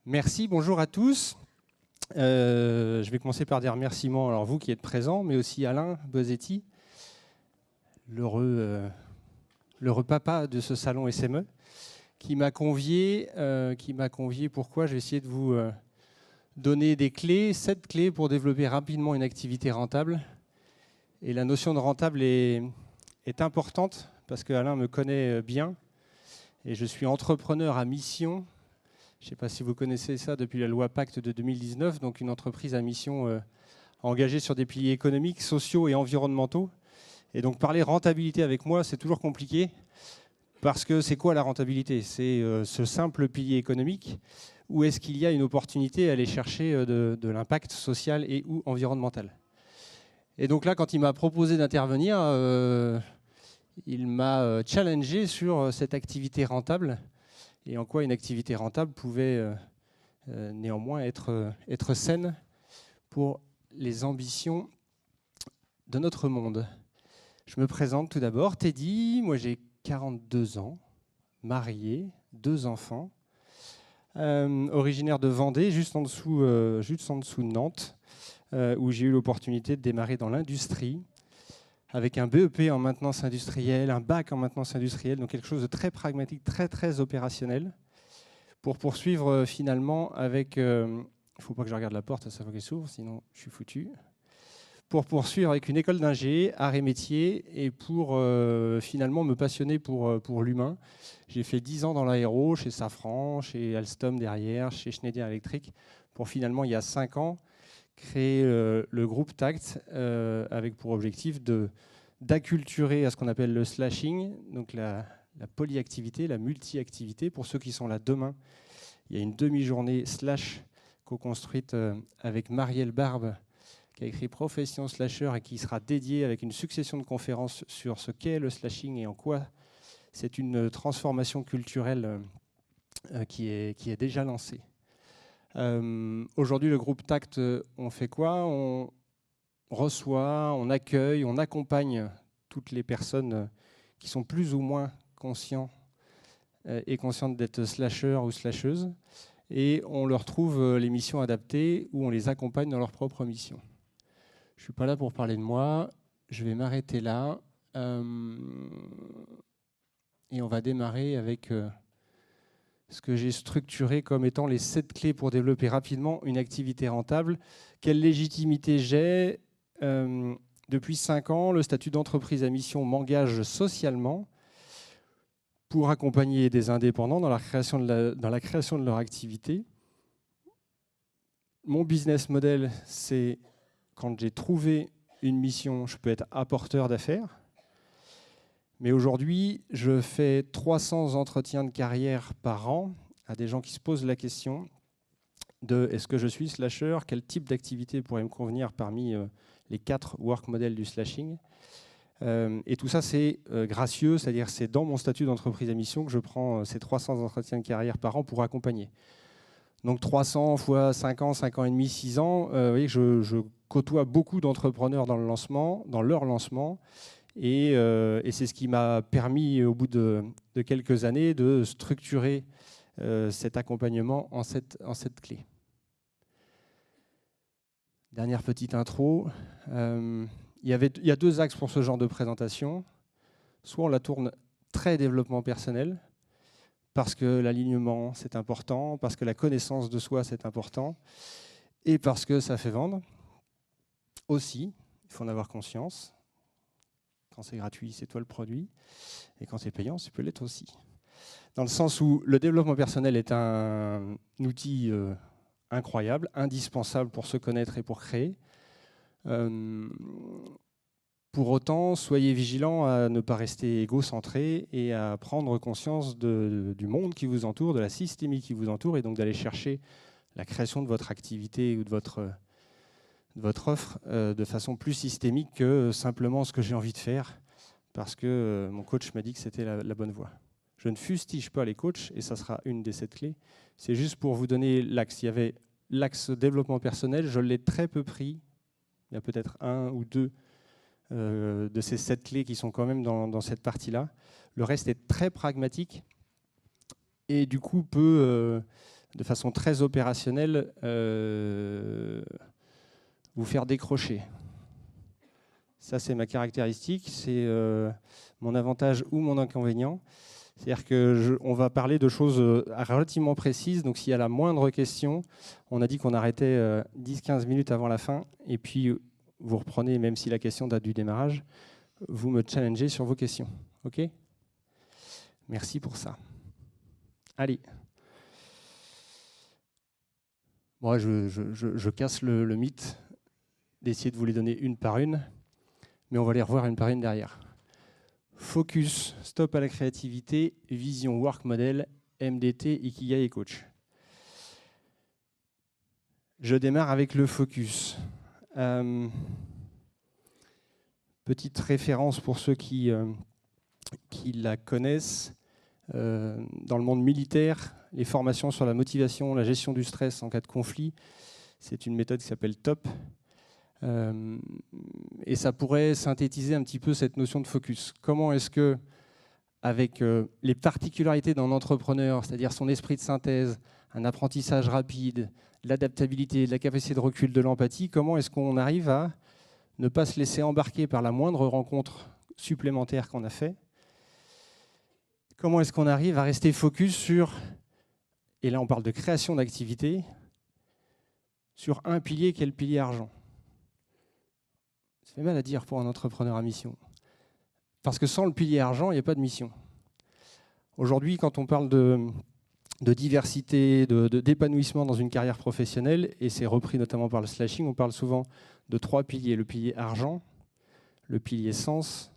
Merci, bonjour à tous. Je vais commencer par des remerciements, alors vous qui êtes présents, mais aussi Alain Bosetti, l'heureux papa de ce salon SME, qui m'a convié. Pourquoi? Je vais essayer de vous donner des clés, 7 clés pour développer rapidement une activité rentable. Et la notion de rentable est importante parce que Alain me connaît bien et je suis entrepreneur à mission. Je ne sais pas si vous connaissez ça depuis la loi Pacte de 2019, donc une entreprise à mission engagée sur des piliers économiques, sociaux et environnementaux. Et donc parler rentabilité avec moi, c'est toujours compliqué, parce que c'est quoi la rentabilité? C'est ce simple pilier économique, ou est-ce qu'il y a une opportunité à aller chercher de l'impact social et ou environnemental? Et donc là, quand il m'a proposé d'intervenir, il m'a challengé sur cette activité rentable, et en quoi une activité rentable pouvait néanmoins être saine pour les ambitions de notre monde. Je me présente tout d'abord, Teddy, moi j'ai 42 ans, marié, 2 enfants, originaire de Vendée, juste en dessous de Nantes, où j'ai eu l'opportunité de démarrer dans l'industrie, avec un BEP en maintenance industrielle, un bac en maintenance industrielle, donc quelque chose de très pragmatique, très très opérationnel, pour poursuivre finalement avec... il ne faut pas que je regarde la porte à chaque fois qu'elle s'ouvre, sinon je suis foutu. Pour poursuivre avec une école d'ingé, arts et métiers, et pour finalement me passionner pour l'humain. J'ai fait 10 ans dans l'aéro, chez Safran, chez Alstom derrière, chez Schneider Electric, pour finalement, il y a 5 ans, créer le groupe TACT, avec pour objectif d'acculturer à ce qu'on appelle le slashing, donc la polyactivité, la multi-activité. Pour ceux qui sont là demain, il y a une demi-journée slash co-construite avec Marielle Barbe, qui a écrit Profession Slasher et qui sera dédiée avec une succession de conférences sur ce qu'est le slashing et en quoi c'est une transformation culturelle qui est déjà lancée. Aujourd'hui, le groupe TACT, on fait quoi? On reçoit, on accueille, on accompagne toutes les personnes qui sont plus ou moins conscientes d'être slasheurs ou slasheuses, et on leur trouve les missions adaptées ou on les accompagne dans leur propre mission. Je ne suis pas là pour parler de moi, je vais m'arrêter là, et on va démarrer avec ce que j'ai structuré comme étant les 7 clés pour développer rapidement une activité rentable. Quelle légitimité j'ai? Depuis 5 ans, le statut d'entreprise à mission m'engage socialement pour accompagner des indépendants dans la création de leur activité. Mon business model, c'est quand j'ai trouvé une mission, je peux être apporteur d'affaires. Mais aujourd'hui, je fais 300 entretiens de carrière par an à des gens qui se posent la question de est-ce que je suis slasher, quel type d'activité pourrait me convenir parmi les 4 work models du slashing. Et tout ça, c'est gracieux, c'est-à-dire c'est dans mon statut d'entreprise à mission que je prends ces 300 entretiens de carrière par an pour accompagner. Donc 300 fois 5 ans, 5 ans et demi, 6 ans, vous voyez que je côtoie beaucoup d'entrepreneurs dans leur lancement, et c'est ce qui m'a permis, au bout de quelques années, de structurer cet accompagnement en 7 clés. Dernière petite intro. Il y a 2 axes pour ce genre de présentation. Soit on la tourne très développement personnel, parce que l'alignement, c'est important, parce que la connaissance de soi, c'est important, et parce que ça fait vendre. Aussi, il faut en avoir conscience. Quand c'est gratuit, c'est toi le produit. Et quand c'est payant, ça peut l'être aussi. Dans le sens où le développement personnel est un outil incroyable, indispensable pour se connaître et pour créer. Pour autant, soyez vigilants à ne pas rester égocentré et à prendre conscience du monde qui vous entoure, de la systémie qui vous entoure, et donc d'aller chercher la création de votre activité ou de votre offre de façon plus systémique que simplement ce que j'ai envie de faire, parce que mon coach m'a dit que c'était la bonne voie. Je ne fustige pas les coachs, et ça sera une des 7 clés. C'est juste pour vous donner l'axe. Il y avait l'axe développement personnel, je l'ai très peu pris. Il y a peut-être 1 ou 2 de ces 7 clés qui sont quand même dans cette partie-là. Le reste est très pragmatique et du coup peut de façon très opérationnelle, vous faire décrocher. Ça, c'est ma caractéristique, c'est mon avantage ou mon inconvénient. C'est-à-dire qu'on va parler de choses relativement précises, donc s'il y a la moindre question, on a dit qu'on arrêtait 10-15 minutes avant la fin, et puis vous reprenez, même si la question date du démarrage, vous me challengez sur vos questions. OK ? Merci pour ça. Allez. Moi, je casse le mythe d'essayer de vous les donner une par une, mais on va les revoir une par une derrière. Focus, stop à la créativité, vision, work model, MDT, Ikigai et coach. Je démarre avec le focus. Petite référence pour ceux qui la connaissent. Dans le monde militaire, les formations sur la motivation, la gestion du stress en cas de conflit, c'est une méthode qui s'appelle TOP. Et ça pourrait synthétiser un petit peu cette notion de focus. Comment est-ce que, avec les particularités d'un entrepreneur, c'est-à-dire son esprit de synthèse, un apprentissage rapide, l'adaptabilité, la capacité de recul, de l'empathie, comment est-ce qu'on arrive à ne pas se laisser embarquer par la moindre rencontre supplémentaire qu'on a fait? Comment est-ce qu'on arrive à rester focus sur, et là on parle de création d'activité, sur un pilier qui est le pilier argent? Ça fait mal à dire pour un entrepreneur à mission. Parce que sans le pilier argent, il n'y a pas de mission. Aujourd'hui, quand on parle de diversité, d'épanouissement dans une carrière professionnelle, et c'est repris notamment par le slashing, on parle souvent de 3 piliers. Le pilier argent, le pilier sens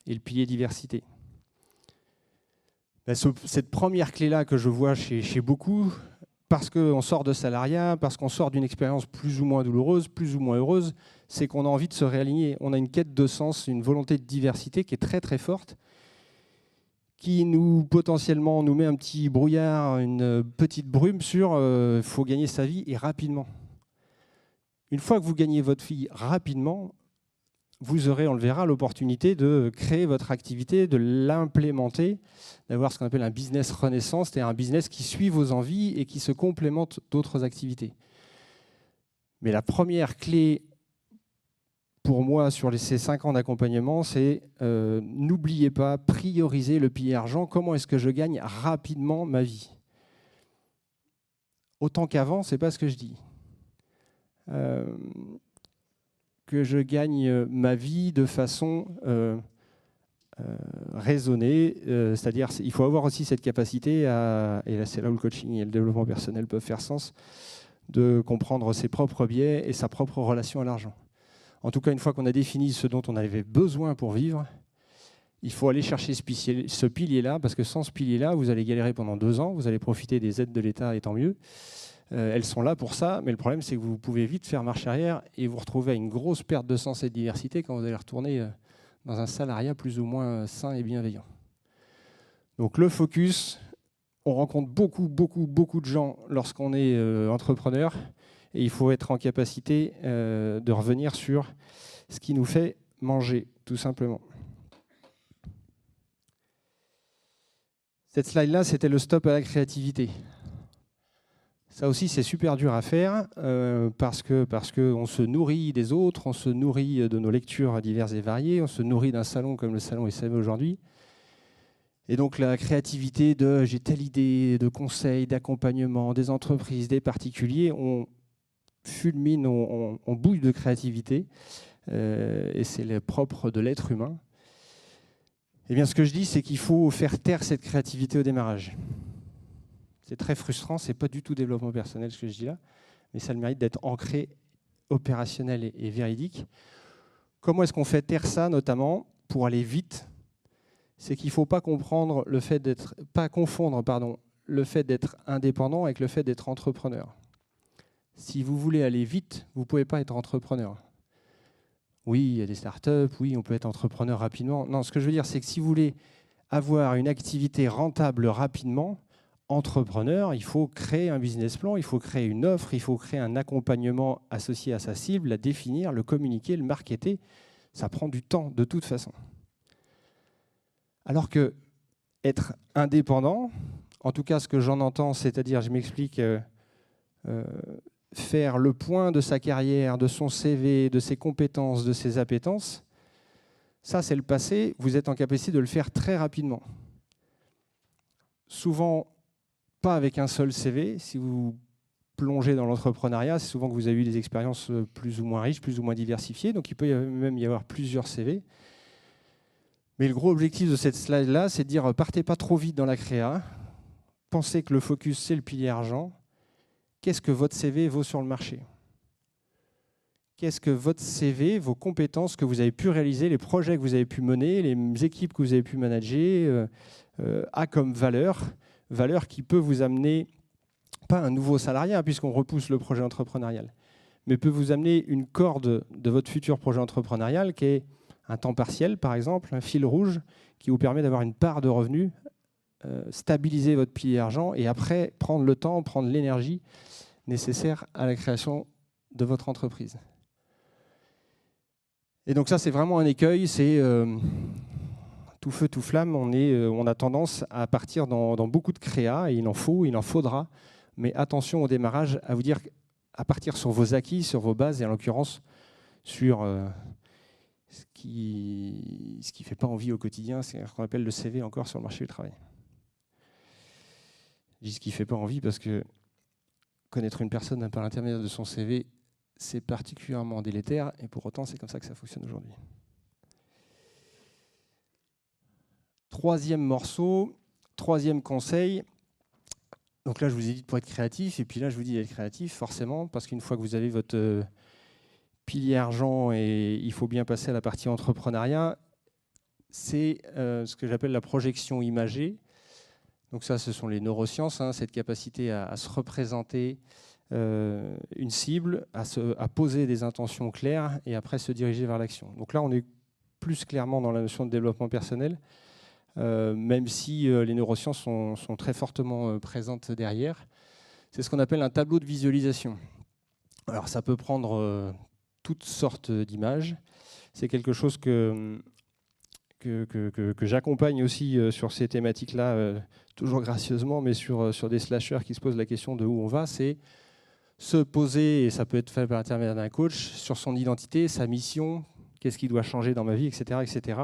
et le pilier diversité. Cette première clé-là que je vois chez beaucoup, parce qu'on sort de salariat, parce qu'on sort d'une expérience plus ou moins douloureuse, plus ou moins heureuse, c'est qu'on a envie de se réaligner. On a une quête de sens, une volonté de diversité qui est très très forte, qui potentiellement nous met un petit brouillard, une petite brume sur il faut gagner sa vie et rapidement. Une fois que vous gagnez votre vie rapidement, vous aurez, on le verra, l'opportunité de créer votre activité, de l'implémenter, d'avoir ce qu'on appelle un business renaissance, c'est-à-dire un business qui suit vos envies et qui se complémente d'autres activités. Mais la première clé pour moi sur ces 5 ans d'accompagnement, c'est n'oubliez pas, prioriser le pilier argent. Comment est-ce que je gagne rapidement ma vie? Autant qu'avant, ce n'est pas ce que je dis. Que je gagne ma vie de façon raisonnée, c'est-à-dire il faut avoir aussi cette capacité, et là c'est là où le coaching et le développement personnel peuvent faire sens, de comprendre ses propres biais et sa propre relation à l'argent. En tout cas, une fois qu'on a défini ce dont on avait besoin pour vivre, il faut aller chercher ce pilier-là, parce que sans ce pilier-là, vous allez galérer pendant 2 ans, vous allez profiter des aides de l'État, et tant mieux. Elles sont là pour ça, mais le problème, c'est que vous pouvez vite faire marche arrière et vous retrouver à une grosse perte de sens et de diversité quand vous allez retourner dans un salariat plus ou moins sain et bienveillant. Donc le focus, on rencontre beaucoup de gens lorsqu'on est entrepreneur, et il faut être en capacité de revenir sur ce qui nous fait manger, tout simplement. Cette slide-là, c'était le stop à la créativité. Ça aussi, c'est super dur à faire parce qu'on se nourrit des autres, on se nourrit de nos lectures diverses et variées, on se nourrit d'un salon comme le salon SAV aujourd'hui. Et donc la créativité de j'ai telle idée, de conseils, d'accompagnement, des entreprises, des particuliers, on fulmine, on bouille de créativité et c'est le propre de l'être humain. Eh bien, ce que je dis, c'est qu'il faut faire taire cette créativité au démarrage. C'est très frustrant, ce n'est pas du tout développement personnel ce que je dis là, mais ça a le mérite d'être ancré, opérationnel et véridique. Comment est-ce qu'on fait taire ça, notamment, pour aller vite? C'est qu'il ne faut pas confondre le fait d'être indépendant avec le fait d'être entrepreneur. Si vous voulez aller vite, vous ne pouvez pas être entrepreneur. Oui, il y a des startups, oui, on peut être entrepreneur rapidement. Non, ce que je veux dire, c'est que si vous voulez avoir une activité rentable rapidement, entrepreneur, il faut créer un business plan, il faut créer une offre, il faut créer un accompagnement associé à sa cible, la définir, le communiquer, le marketer. Ça prend du temps de toute façon. Alors que être indépendant, en tout cas ce que j'en entends, c'est-à-dire, je m'explique, faire le point de sa carrière, de son CV, de ses compétences, de ses appétences, ça c'est le passé, vous êtes en capacité de le faire très rapidement. Souvent, pas avec un seul CV. Si vous plongez dans l'entrepreneuriat, c'est souvent que vous avez eu des expériences plus ou moins riches, plus ou moins diversifiées, donc il peut même y avoir plusieurs CV. Mais le gros objectif de cette slide-là, c'est de dire, partez pas trop vite dans la créa, pensez que le focus, c'est le pilier argent. Qu'est-ce que votre CV vaut sur le marché? Qu'est-ce que votre CV, vos compétences que vous avez pu réaliser, les projets que vous avez pu mener, les équipes que vous avez pu manager, a comme valeur qui peut vous amener, pas un nouveau salariat, puisqu'on repousse le projet entrepreneurial, mais peut vous amener une corde de votre futur projet entrepreneurial qui est un temps partiel, par exemple, un fil rouge qui vous permet d'avoir une part de revenus, stabiliser votre pilier argent et après prendre le temps, prendre l'énergie nécessaire à la création de votre entreprise. Et donc ça, c'est vraiment un écueil, c'est tout feu, tout flamme. On a tendance à partir dans beaucoup de créa, et il en faudra, mais attention au démarrage à vous dire à partir sur vos acquis, sur vos bases, et en l'occurrence sur ce qui ne fait pas envie au quotidien, c'est ce qu'on appelle le CV encore sur le marché du travail. Je dis ce qui ne fait pas envie parce que connaître une personne par l'intermédiaire de son CV, c'est particulièrement délétère, et pour autant, c'est comme ça que ça fonctionne aujourd'hui. Troisième morceau, troisième conseil. Donc là, je vous ai dit pour être créatif, et puis là, je vous dis d'être créatif, forcément, parce qu'une fois que vous avez votre pilier argent, et il faut bien passer à la partie entrepreneuriat, c'est ce que j'appelle la projection imagée. Donc ça, ce sont les neurosciences, hein, cette capacité à se représenter une cible, à poser des intentions claires et après se diriger vers l'action. Donc là, on est plus clairement dans la notion de développement personnel, même si les neurosciences sont très fortement présentes derrière. C'est ce qu'on appelle un tableau de visualisation. Alors ça peut prendre toutes sortes d'images. C'est quelque chose que j'accompagne aussi sur ces thématiques-là, toujours gracieusement, mais sur des slashers qui se posent la question de où on va, c'est se poser, et ça peut être fait par l'intermédiaire d'un coach, sur son identité, sa mission, qu'est-ce qui doit changer dans ma vie, etc., etc.,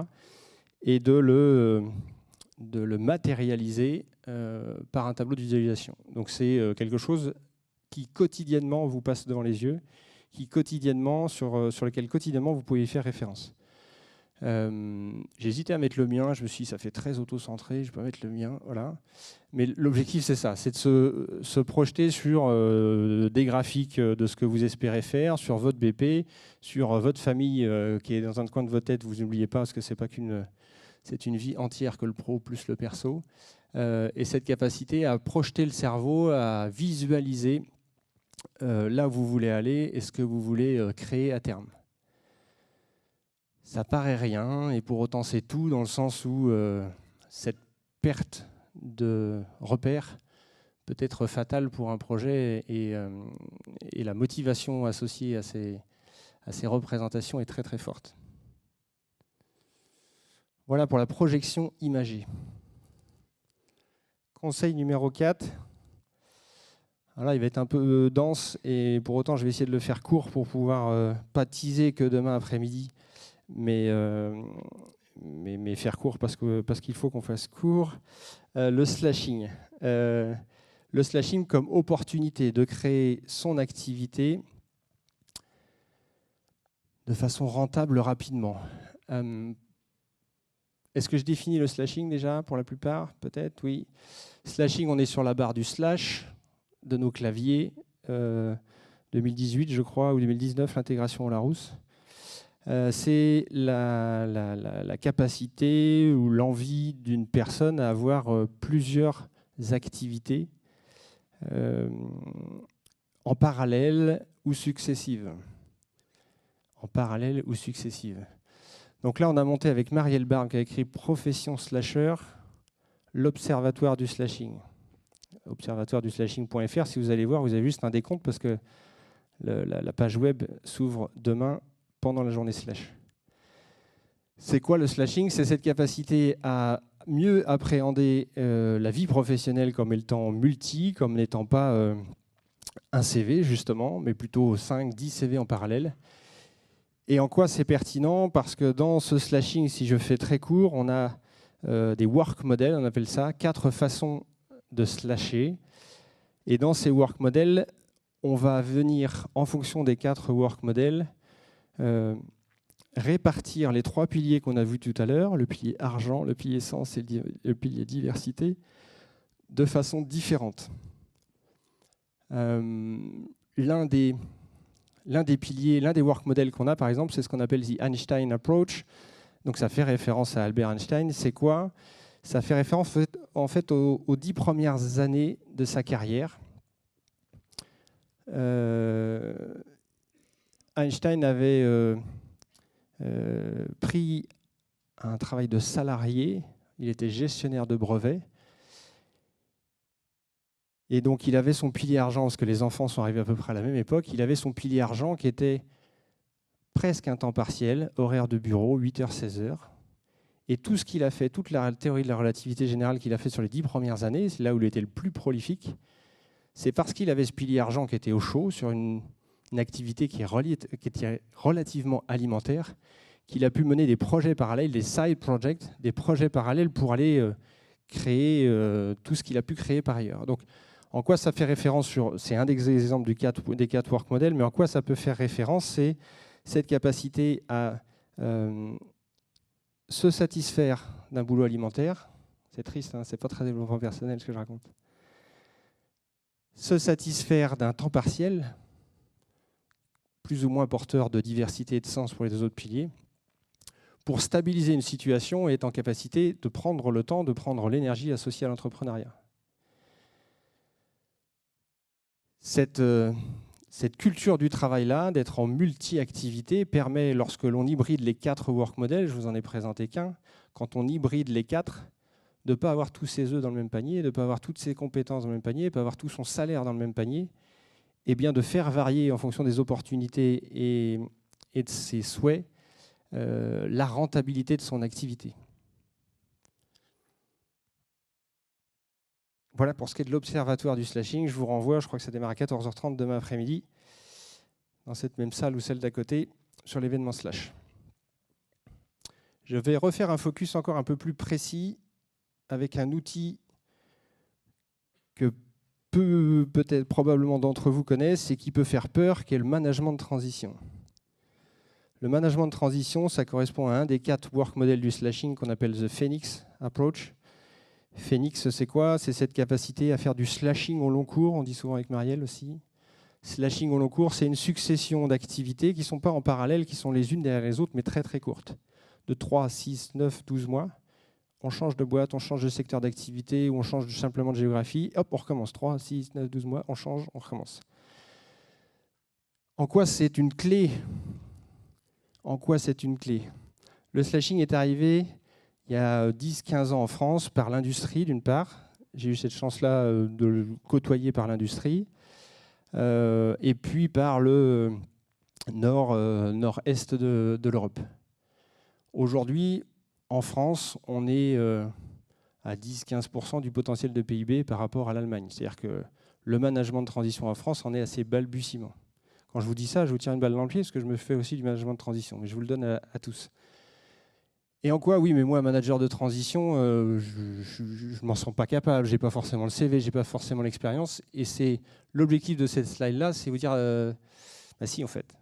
et de le matérialiser par un tableau de visualisation. Donc c'est quelque chose qui quotidiennement vous passe devant les yeux, sur lequel quotidiennement vous pouvez y faire référence. J'ai hésité à mettre le mien, je me suis dit ça fait très auto-centré, je peux mettre le mien, voilà. Mais l'objectif c'est ça, c'est de se projeter sur des graphiques de ce que vous espérez faire, sur votre BP, sur votre famille qui est dans un coin de votre tête, vous n'oubliez pas parce que c'est une vie entière que le pro plus le perso, et cette capacité à projeter le cerveau, à visualiser là où vous voulez aller et ce que vous voulez créer à terme. Ça paraît rien, et pour autant c'est tout, dans le sens où cette perte de repères peut être fatale pour un projet, et la motivation associée à ces représentations est très très forte. Voilà pour la projection imagée. Conseil numéro 4. Alors là, il va être un peu dense, et pour autant je vais essayer de le faire court pour pouvoir pas teaser que demain après-midi, mais faire court parce qu'il faut qu'on fasse court. Le slashing. Le slashing comme opportunité de créer son activité de façon rentable rapidement. Est-ce que je définis le slashing déjà pour la plupart? Peut-être, oui. Slashing, on est sur la barre du slash de nos claviers. 2018, je crois, ou 2019, l'intégration au Larousse. C'est la capacité ou l'envie d'une personne à avoir plusieurs activités en parallèle ou successives. Donc là, on a monté avec Marielle Barbe, qui a écrit Profession Slasher, l'Observatoire du Slashing. Observatoireduslashing.fr, si vous allez voir, vous avez juste un décompte parce que la page web s'ouvre demain pendant la journée slash. C'est quoi le slashing? C'est cette capacité à mieux appréhender la vie professionnelle comme étant multi, comme n'étant pas un CV justement, mais plutôt 5, 10 CV en parallèle. Et en quoi c'est pertinent? Parce que dans ce slashing, si je fais très court, on a des work models, on appelle ça, 4 façons de slasher. Et dans ces work models, on va venir, en fonction des 4 work models, répartir les 3 piliers qu'on a vus tout à l'heure, le pilier argent, le pilier sens et le pilier diversité, de façon différente. L'un des piliers, l'un des work models qu'on a, par exemple, c'est ce qu'on appelle the Einstein Approach. Donc ça fait référence à Albert Einstein. C'est quoi? Ça fait référence en fait aux 10 premières années de sa carrière. Einstein avait pris un travail de salarié. Il était gestionnaire de brevets. Et donc, il avait son pilier argent, parce que les enfants sont arrivés à peu près à la même époque. Il avait son pilier argent qui était presque un temps partiel, horaire de bureau, 8h, 16h. Et tout ce qu'il a fait, toute la théorie de la relativité générale qu'il a fait sur les 10 premières années, c'est là où il était le plus prolifique, c'est parce qu'il avait ce pilier argent qui était au chaud, sur une activité qui était relativement alimentaire, qu'il a pu mener des projets parallèles, des side projects, des projets parallèles pour aller créer tout ce qu'il a pu créer par ailleurs. Donc, en quoi ça fait référence c'est un des exemples des 4 work models, mais en quoi ça peut faire référence, c'est cette capacité à se satisfaire d'un boulot alimentaire. C'est triste, hein, c'est pas très développement personnel ce que je raconte. Se satisfaire d'un temps partiel, plus ou moins porteur de diversité et de sens pour les 2 autres piliers, pour stabiliser une situation et être en capacité de prendre le temps, de prendre l'énergie associée à l'entrepreneuriat. Cette culture du travail-là, d'être en multi-activité, permet, lorsque l'on hybride les 4 work models, je vous en ai présenté qu'un, quand on hybride les 4, de ne pas avoir tous ses œufs dans le même panier, de ne pas avoir toutes ses compétences dans le même panier, de ne pas avoir tout son salaire dans le même panier, et bien de faire varier en fonction des opportunités et de ses souhaits la rentabilité de son activité. Voilà pour ce qui est de l'observatoire du slashing. Je vous renvoie, je crois que ça démarre à 14h30 demain après-midi, dans cette même salle ou celle d'à côté, sur l'événement slash. Je vais refaire un focus encore un peu plus précis avec un outil que peut-être probablement d'entre vous connaissent et qui peut faire peur, qui est le management de transition. Le management de transition, ça correspond à un des 4 work models du slashing qu'on appelle the Phoenix Approach. Phoenix, c'est quoi? C'est cette capacité à faire du slashing au long cours, on dit souvent avec Marielle aussi. Slashing au long cours, c'est une succession d'activités qui ne sont pas en parallèle, qui sont les unes derrière les autres, mais très très courtes. De 3, 6, 9, 12 mois. On change de boîte, on change de secteur d'activité, ou on change simplement de géographie. Hop, on recommence. 3, 6, 9, 12 mois, on change, on recommence. En quoi c'est une clé? En quoi c'est une clé? Le slashing est arrivé il y a 10-15 ans en France par l'industrie, d'une part. J'ai eu cette chance-là de le côtoyer par l'industrie. Et puis par le nord-est de l'Europe. Aujourd'hui, en France, on est à 10-15% du potentiel de PIB par rapport à l'Allemagne. C'est-à-dire que le management de transition en France en est assez balbutiement. Quand je vous dis ça, je vous tire une balle dans le pied parce que je me fais aussi du management de transition, mais je vous le donne à tous. Et en quoi? Oui, mais moi, manager de transition, je ne m'en sens pas capable. Je n'ai pas forcément le CV, je n'ai pas forcément l'expérience. Et c'est l'objectif de cette slide-là, c'est vous dire, bah si, en fait.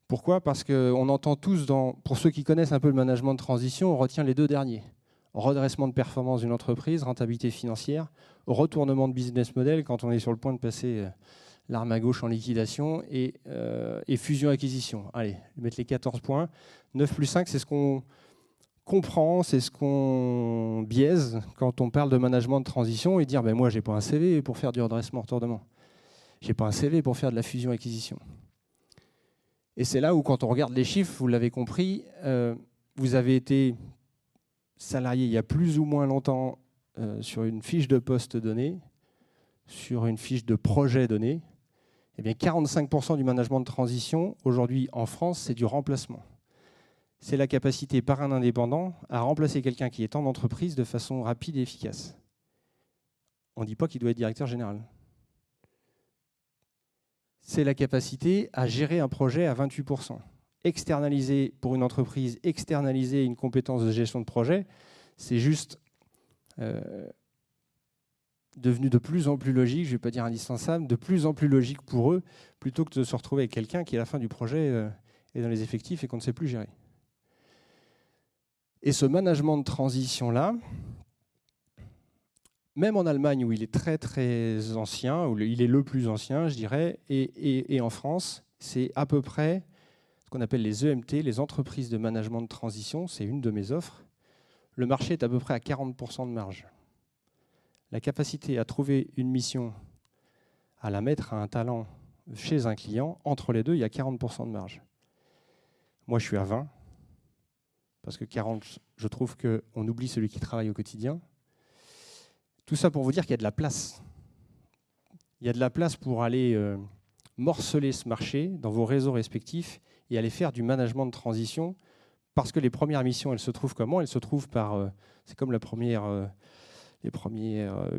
Pourquoi? Parce qu'on entend tous, pour ceux qui connaissent un peu le management de transition, on retient les 2 derniers. Redressement de performance d'une entreprise, rentabilité financière, retournement de business model quand on est sur le point de passer l'arme à gauche en liquidation et fusion-acquisition. Allez, mettre les 14 points. 9 plus 5, c'est ce qu'on comprend, c'est ce qu'on biaise quand on parle de management de transition et dire ben moi, je n'ai pas un CV pour faire du redressement-retournement. Je n'ai pas un CV pour faire de la fusion-acquisition. Et c'est là où, quand on regarde les chiffres, vous l'avez compris, vous avez été salarié il y a plus ou moins longtemps sur une fiche de poste donnée, sur une fiche de projet donnée. Eh bien, 45% du management de transition, aujourd'hui en France, c'est du remplacement. c'est la capacité par un indépendant à remplacer quelqu'un qui est en entreprise de façon rapide et efficace. On ne dit pas qu'il doit être directeur général. C'est la capacité à gérer un projet à 28%. Externaliser pour une entreprise, externaliser une compétence de gestion de projet, c'est juste devenu de plus en plus logique, je ne vais pas dire indispensable, de plus en plus logique pour eux, plutôt que de se retrouver avec quelqu'un qui, à la fin du projet, est dans les effectifs et qu'on ne sait plus gérer. Et ce management de transition-là, même en Allemagne, où il est très très ancien, où il est le plus ancien, je dirais, et en France, c'est à peu près ce qu'on appelle les EMT, les entreprises de management de transition, c'est une de mes offres. Le marché est à peu près à 40% de marge. La capacité à trouver une mission, à la mettre à un talent chez un client, entre les deux, il y a 40% de marge. Moi, je suis à 20, parce que 40, je trouve qu'on oublie celui qui travaille au quotidien. Tout ça pour vous dire qu'il y a de la place. Il y a de la place pour aller morceler ce marché dans vos réseaux respectifs et aller faire du management de transition, parce que les premières missions, elles se trouvent comment? Elles se trouvent par... c'est comme les premiers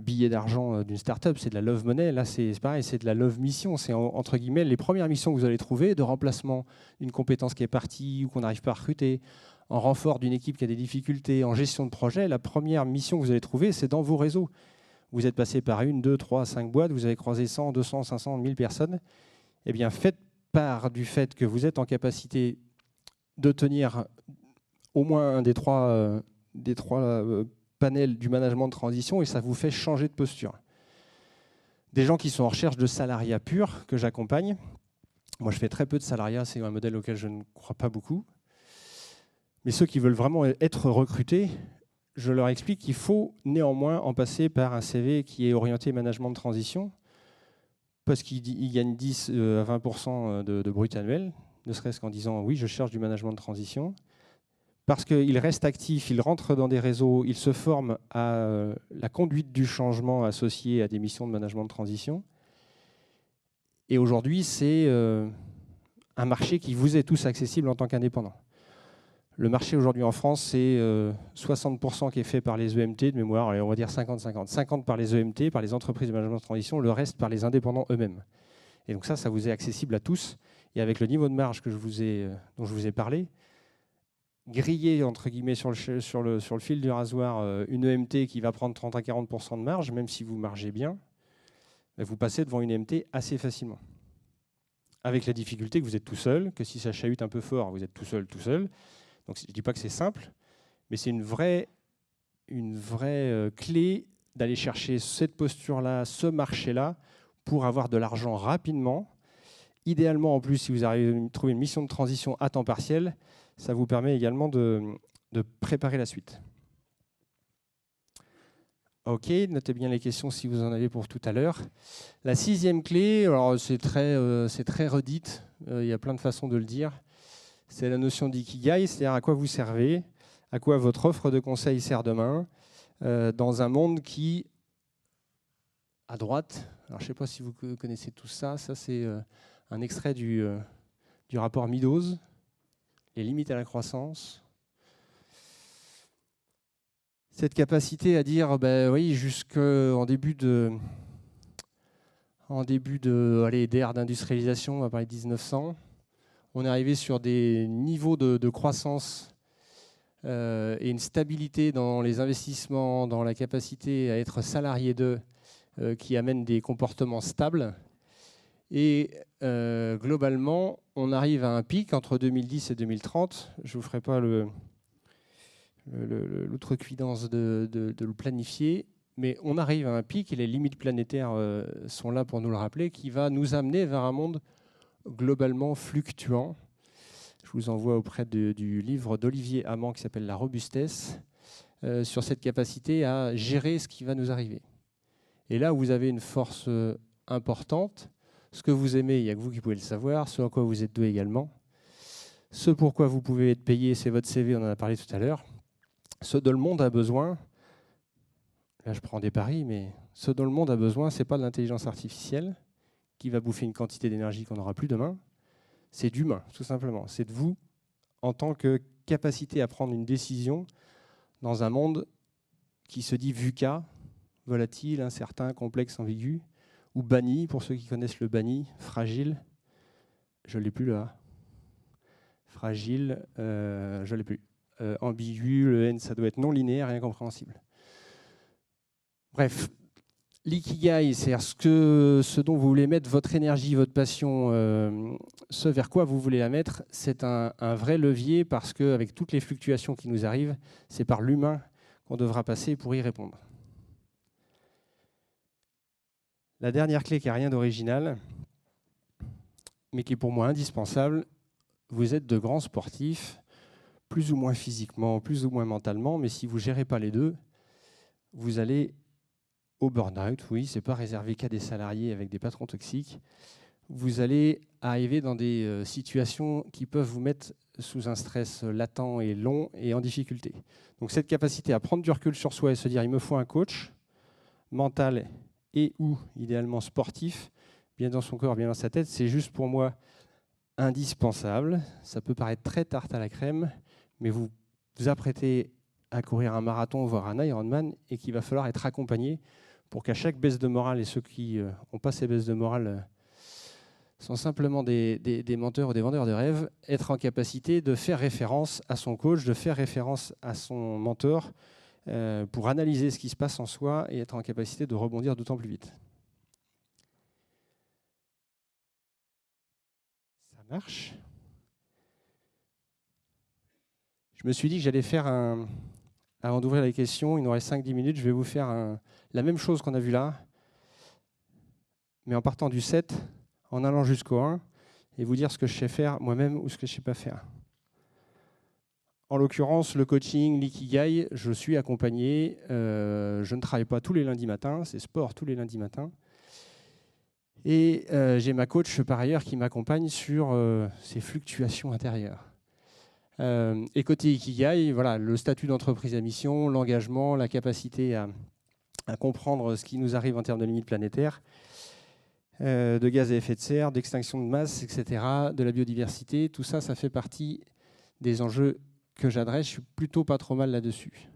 billets d'argent d'une start-up, c'est de la love money. Là, c'est pareil, c'est de la love mission. C'est entre guillemets les premières missions que vous allez trouver de remplacement d'une compétence qui est partie ou qu'on n'arrive pas à recruter, en renfort d'une équipe qui a des difficultés, en gestion de projet. La première mission que vous allez trouver, c'est dans vos réseaux. Vous êtes passé par 1, 2, 3, 5 boîtes, vous avez croisé 100, 200, 500, 1000 personnes. Eh bien, faites part du fait que vous êtes en capacité de tenir au moins un des trois panel du management de transition et ça vous fait changer de posture. Des gens qui sont en recherche de salariat pur, que j'accompagne. Moi, je fais très peu de salariat, c'est un modèle auquel je ne crois pas beaucoup. Mais ceux qui veulent vraiment être recrutés, je leur explique qu'il faut néanmoins en passer par un CV qui est orienté management de transition, parce qu'ils gagnent 10 à 20% de brut annuel, ne serait-ce qu'en disant « oui, je cherche du management de transition ». Parce qu'il reste actif, il rentre dans des réseaux, il se forme à la conduite du changement associé à des missions de management de transition. Et aujourd'hui, c'est un marché qui vous est tous accessible en tant qu'indépendant. Le marché aujourd'hui en France, c'est 60% qui est fait par les EMT de mémoire, allez, on va dire 50-50. 50 par les EMT, par les entreprises de management de transition, le reste par les indépendants eux-mêmes. Et donc ça vous est accessible à tous. Et avec le niveau de marge que dont je vous ai parlé, griller entre guillemets sur le fil du rasoir une EMT qui va prendre 30 à 40% de marge, même si vous margez bien, vous passez devant une EMT assez facilement. Avec la difficulté que vous êtes tout seul, que si ça chahute un peu fort, vous êtes tout seul. Donc je ne dis pas que c'est simple, mais c'est une vraie clé d'aller chercher cette posture-là, ce marché-là, pour avoir de l'argent rapidement. Idéalement, en plus, si vous arrivez à trouver une mission de transition à temps partiel, ça vous permet également de préparer la suite. Ok, notez bien les questions si vous en avez pour tout à l'heure. La 6e clé, alors c'est très redite, il y a plein de façons de le dire, c'est la notion d'ikigai, c'est-à-dire à quoi vous servez, à quoi votre offre de conseil sert demain, dans un monde qui, à droite, alors je ne sais pas si vous connaissez tout ça, c'est un extrait du rapport Meadows, les limites à la croissance. Cette capacité à dire, oui, jusqu'en début d'ère d'industrialisation, on va parler de 1900, on est arrivé sur des niveaux de croissance et une stabilité dans les investissements, dans la capacité à être salarié d'eux, qui amènent des comportements stables. Et globalement, on arrive à un pic entre 2010 et 2030. Je ne vous ferai pas l'outrecuidance de le planifier, mais on arrive à un pic, et les limites planétaires sont là pour nous le rappeler, qui va nous amener vers un monde globalement fluctuant. Je vous envoie auprès du livre d'Olivier Amand qui s'appelle « La robustesse », sur cette capacité à gérer ce qui va nous arriver. Et là où vous avez une force importante, ce que vous aimez, il n'y a que vous qui pouvez le savoir, ce à quoi vous êtes doué également. Ce pourquoi vous pouvez être payé, c'est votre CV, on en a parlé tout à l'heure. Ce dont le monde a besoin, là je prends des paris, mais ce dont le monde a besoin, ce n'est pas de l'intelligence artificielle qui va bouffer une quantité d'énergie qu'on n'aura plus demain, c'est d'humain, tout simplement. C'est de vous en tant que capacité à prendre une décision dans un monde qui se dit VUCA, volatile, incertain, complexe, ambigu, ou banni, pour ceux qui connaissent le banni, fragile. Je ne l'ai plus là. Fragile, je ne l'ai plus. Ambigu, le N, ça doit être non linéaire et incompréhensible. Bref, l'ikigai, c'est ce dont vous voulez mettre votre énergie, votre passion, ce vers quoi vous voulez la mettre, c'est un vrai levier parce qu'avec toutes les fluctuations qui nous arrivent, c'est par l'humain qu'on devra passer pour y répondre. La dernière clé qui n'a rien d'original, mais qui est pour moi indispensable, vous êtes de grands sportifs, plus ou moins physiquement, plus ou moins mentalement, mais si vous ne gérez pas les deux, vous allez au burn-out. Oui, ce n'est pas réservé qu'à des salariés avec des patrons toxiques. Vous allez arriver dans des situations qui peuvent vous mettre sous un stress latent et long et en difficulté. Donc cette capacité à prendre du recul sur soi et se dire il me faut un coach mental et ou idéalement sportif, bien dans son corps, bien dans sa tête, c'est juste pour moi indispensable. Ça peut paraître très tarte à la crème, mais vous vous apprêtez à courir un marathon, voire un Ironman, et qu'il va falloir être accompagné pour qu'à chaque baisse de morale, et ceux qui n'ont pas ces baisses de morale sont simplement des menteurs ou des vendeurs de rêves, être en capacité de faire référence à son coach, de faire référence à son mentor, pour analyser ce qui se passe en soi et être en capacité de rebondir d'autant plus vite. Ça marche. Je me suis dit que j'allais faire avant d'ouvrir les questions, il nous reste 5-10 minutes, je vais vous faire la même chose qu'on a vu là, mais en partant du 7, en allant jusqu'au 1, et vous dire ce que je sais faire moi-même ou ce que je ne sais pas faire. En l'occurrence, le coaching, l'ikigai, je suis accompagné. Je ne travaille pas tous les lundis matins, c'est sport tous les lundis matins. Et j'ai ma coach par ailleurs qui m'accompagne sur ces fluctuations intérieures. Et côté ikigai, voilà, le statut d'entreprise à mission, l'engagement, la capacité à comprendre ce qui nous arrive en termes de limites planétaires, de gaz à effet de serre, d'extinction de masse, etc., de la biodiversité, tout ça, ça fait partie des enjeux que j'adresse. Je suis plutôt pas trop mal là-dessus.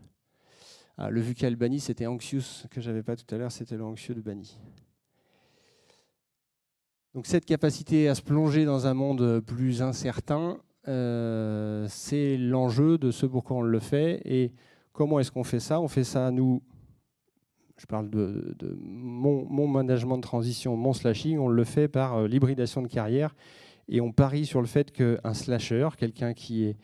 Le VUCA et le banni, c'était anxious, que je n'avais pas tout à l'heure, c'était le anxieux de banni. Donc cette capacité à se plonger dans un monde plus incertain, c'est l'enjeu de ce pourquoi on le fait. Et comment est-ce qu'on fait ça? On fait ça, nous, je parle de mon management de transition, mon slashing, on le fait par l'hybridation de carrière. Et on parie sur le fait qu'un slasher, quelqu'un qui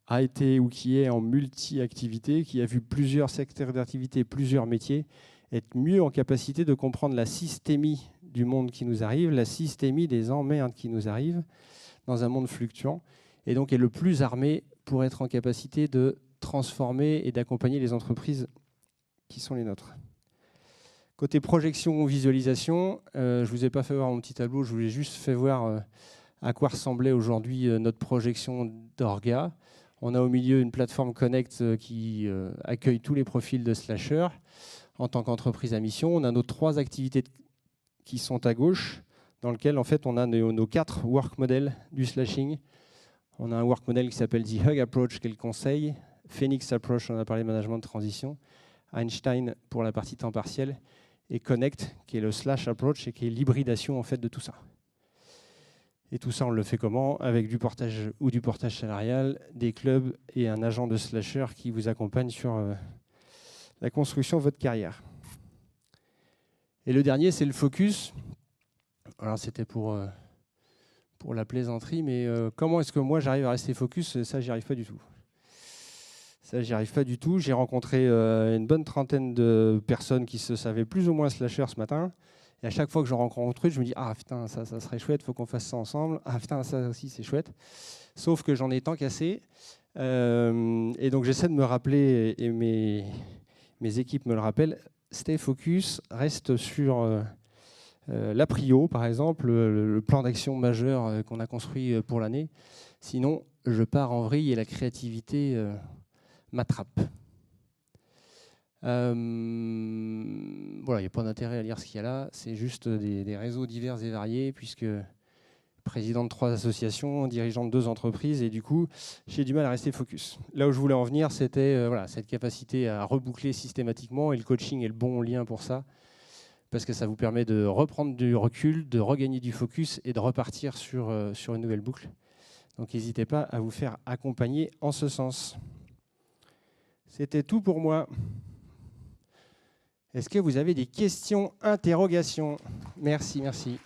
a été ou qui est en multi-activité, qui a vu plusieurs secteurs d'activité, plusieurs métiers, est mieux en capacité de comprendre la systémie du monde qui nous arrive, la systémie des emmerdes qui nous arrivent dans un monde fluctuant, et donc est le plus armé pour être en capacité de transformer et d'accompagner les entreprises qui sont les nôtres. Côté projection ou visualisation, je ne vous ai pas fait voir mon petit tableau, je vous ai juste fait voir à quoi ressemblait aujourd'hui notre projection d'Orga. On a au milieu une plateforme Connect qui accueille tous les profils de slasher en tant qu'entreprise à mission. On a nos 3 activités qui sont à gauche, dans lesquelles en fait, on a nos 4 work models du slashing. On a un work model qui s'appelle The Hug Approach, qui est le conseil. Phoenix Approach, on a parlé de management de transition. Einstein pour la partie temps partiel. Et Connect, qui est le slash approach et qui est l'hybridation en fait de tout ça. Et tout ça, on le fait comment? Avec du portage ou du portage salarial, des clubs et un agent de slasher qui vous accompagne sur la construction de votre carrière. Et le dernier, c'est le focus. Alors, c'était pour la plaisanterie, mais comment est-ce que moi, j'arrive à rester focus? Ça, j'y arrive pas du tout. J'ai rencontré une bonne trentaine de personnes qui se savaient plus ou moins slasher ce matin. Et à chaque fois que je rencontre une, je me dis « Ah putain, ça serait chouette, il faut qu'on fasse ça ensemble. Ah putain, ça aussi, c'est chouette. » Sauf que j'en ai tant cassé. Et donc, j'essaie de me rappeler, et mes équipes me le rappellent, stay focus, reste sur la prio, par exemple, le plan d'action majeur qu'on a construit pour l'année. Sinon, je pars en vrille et la créativité m'attrape. Voilà, il n'y a pas d'intérêt à lire ce qu'il y a là, c'est juste des réseaux divers et variés, puisque président de 3 associations, dirigeant de 2 entreprises, et du coup, j'ai du mal à rester focus. Là où je voulais en venir, c'était voilà, cette capacité à reboucler systématiquement, et le coaching est le bon lien pour ça, parce que ça vous permet de reprendre du recul, de regagner du focus et de repartir sur une nouvelle boucle. Donc n'hésitez pas à vous faire accompagner en ce sens. C'était tout pour moi. Est-ce que vous avez des questions, interrogations? Merci, merci.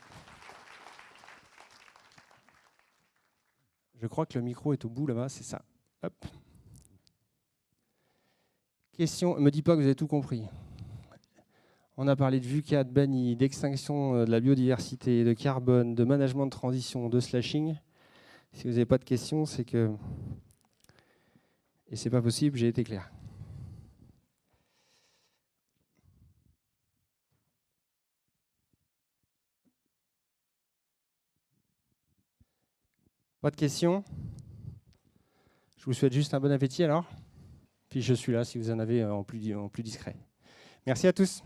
Je crois que le micro est au bout là-bas, c'est ça. Hop. Question, ne me dis pas que vous avez tout compris. On a parlé de VUCA, de BANI, d'extinction de la biodiversité, de carbone, de management de transition, de slashing. Si vous n'avez pas de questions, c'est que... Et c'est pas possible, j'ai été clair. Pas de questions? Je vous souhaite juste un bon appétit alors. Puis je suis là si vous en avez en plus discret. Merci à tous.